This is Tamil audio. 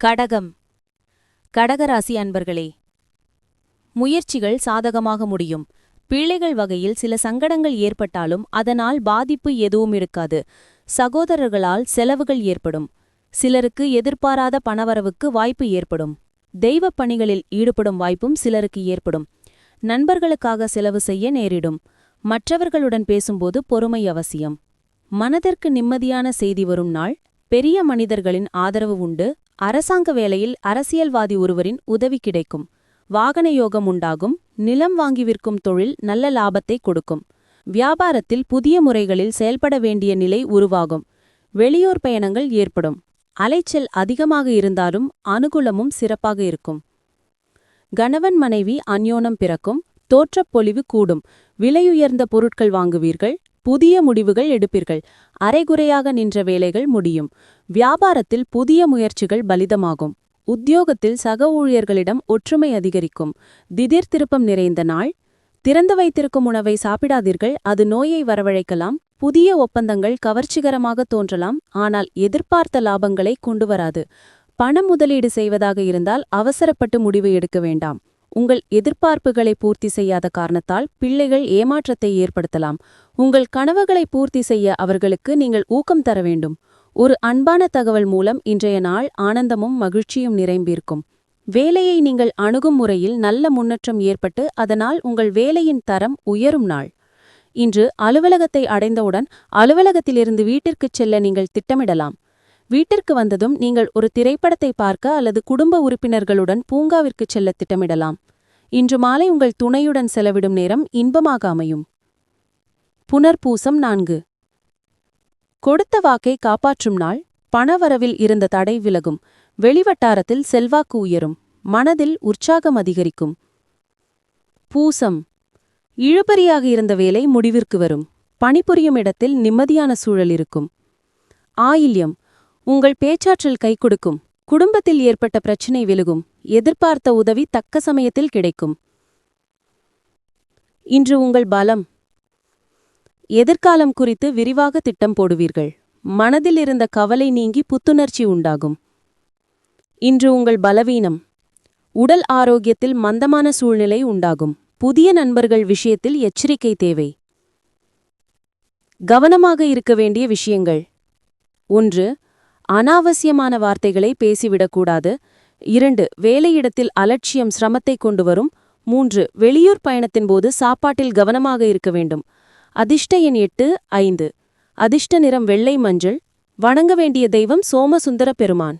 கடகம். கடகராசி அன்பர்களே, முயற்சிகள் சாதகமாக முடியும். பிள்ளைகள் வகையில் சில சங்கடங்கள் ஏற்பட்டாலும் அதனால் பாதிப்பு எதுவும் இருக்காது. சகோதரர்களால் செலவுகள் ஏற்படும். சிலருக்கு எதிர்பாராத பணவரவுக்கு வாய்ப்பு ஏற்படும். தெய்வப் பணிகளில் ஈடுபடும் வாய்ப்பும் சிலருக்கு ஏற்படும். நண்பர்களுக்காக செலவு செய்ய நேரிடும். மற்றவர்களுடன் பேசும்போது பொறுமை அவசியம். மனதிற்கு நிம்மதியான செய்தி வரும் நாள். பெரிய மனிதர்களின் ஆதரவு உண்டு. அரசாங்க வேலையில் அரசியல்வாதி ஒருவரின் உதவி கிடைக்கும். வாகன யோகம் உண்டாகும். நிலம் வாங்கி விற்கும் தொழில் நல்ல லாபத்தை கொடுக்கும். வியாபாரத்தில் புதிய முறைகளில் செயல்பட வேண்டிய நிலை உருவாகும். வெளியூர் பயணங்கள் ஏற்படும். அலைச்சல் அதிகமாக இருந்தாலும் அனுகூலமும் சிறப்பாக இருக்கும். கணவன் மனைவி அந்யோனம் பிறக்கும். தோற்றப் பொலிவு கூடும். விலையுயர்ந்த பொருட்கள் வாங்குவீர்கள். புதிய முடிவுகள் எடுப்பீர்கள். அரைகுறையாக நின்ற வேலைகள் முடியும். வியாபாரத்தில் புதிய முயற்சிகள் பலிதமாகும். உத்தியோகத்தில் சக ஊழியர்களிடம் ஒற்றுமை அதிகரிக்கும். திடீர் திருப்பம் நிறைந்த நாள். திறந்து வைத்திருக்கும் உணவை சாப்பிடாதீர்கள், அது நோயை வரவழைக்கலாம். புதிய ஒப்பந்தங்கள் கவர்ச்சிகரமாக தோன்றலாம், ஆனால் எதிர்பார்த்த லாபங்களை கொண்டு வராது. பணம் முதலீடு செய்வதாக இருந்தால் அவசரப்பட்டு முடிவு எடுக்க வேண்டாம். உங்கள் எதிர்பார்ப்புகளை பூர்த்தி செய்யாத காரணத்தால் பிள்ளைகள் ஏமாற்றத்தை ஏற்படுத்தலாம். உங்கள் கனவுகளை பூர்த்தி செய்ய அவர்களுக்கு நீங்கள் ஊக்கம் தர வேண்டும். ஒரு அன்பான தகவல் மூலம் இன்றைய நாள் ஆனந்தமும் மகிழ்ச்சியும் நிறைந்திருக்கும். வேலையை நீங்கள் அணுகும் முறையில் நல்ல முன்னேற்றம் ஏற்பட்டு அதனால் உங்கள் வேலையின் தரம் உயரும் நாள். இன்று அலுவலகத்தை அடைந்தவுடன் அலுவலகத்திலிருந்து வீட்டிற்குச் செல்ல நீங்கள் திட்டமிடலாம். வீட்டிற்கு வந்ததும் நீங்கள் ஒரு திரைப்படத்தை பார்க்க அல்லது குடும்ப உறுப்பினர்களுடன் பூங்காவிற்குச் செல்ல திட்டமிடலாம். இன்று மாலை உங்கள் துணையுடன் செலவிடும் நேரம் இன்பமாக அமையும். புனர்பூசம் 4. கொடுத்த வாக்கை காப்பாற்றும் நாள். பணவரவில் இருந்த தடை விலகும். வெளிவட்டாரத்தில் செல்வாக்கு உயரும். மனதில் உற்சாகம் அதிகரிக்கும். பூசம். இழுபறியாக இருந்த வேலை முடிவிற்கு வரும். பணிபுரியும் இடத்தில் நிம்மதியான சூழல் இருக்கும். ஆயில்யம். உங்கள் பேச்சாற்றல் கை கொடுக்கும். குடும்பத்தில் ஏற்பட்ட பிரச்சினை விலகும். எதிர்பார்த்த உதவி தக்க சமயத்தில் கிடைக்கும். இன்று உங்கள் பலம். எதிர்காலம் குறித்து விரிவாக திட்டம் போடுவீர்கள். மனதில் இருந்த கவலை நீங்கி புத்துணர்ச்சி உண்டாகும். இன்று உங்கள் பலவீனம். உடல் ஆரோக்கியத்தில் மந்தமான சூழ்நிலை உண்டாகும். புதிய நண்பர்கள் விஷயத்தில் எச்சரிக்கை தேவை. கவனமாக இருக்க வேண்டிய விஷயங்கள். 1. அனாவசியமான வார்த்தைகளை பேசிவிடக்கூடாது. 2. வேலையிடத்தில் அலட்சியம் சிரமத்தை கொண்டு வரும். 3. வெளியூர் பயணத்தின் போது சாப்பாட்டில் கவனமாக இருக்க வேண்டும். அதிர்ஷ்ட எண் 8, 5. அதிர்ஷ்ட நிறம் வெள்ளை மஞ்சள். வணங்க வேண்டிய தெய்வம் சோமசுந்தர பெருமான்.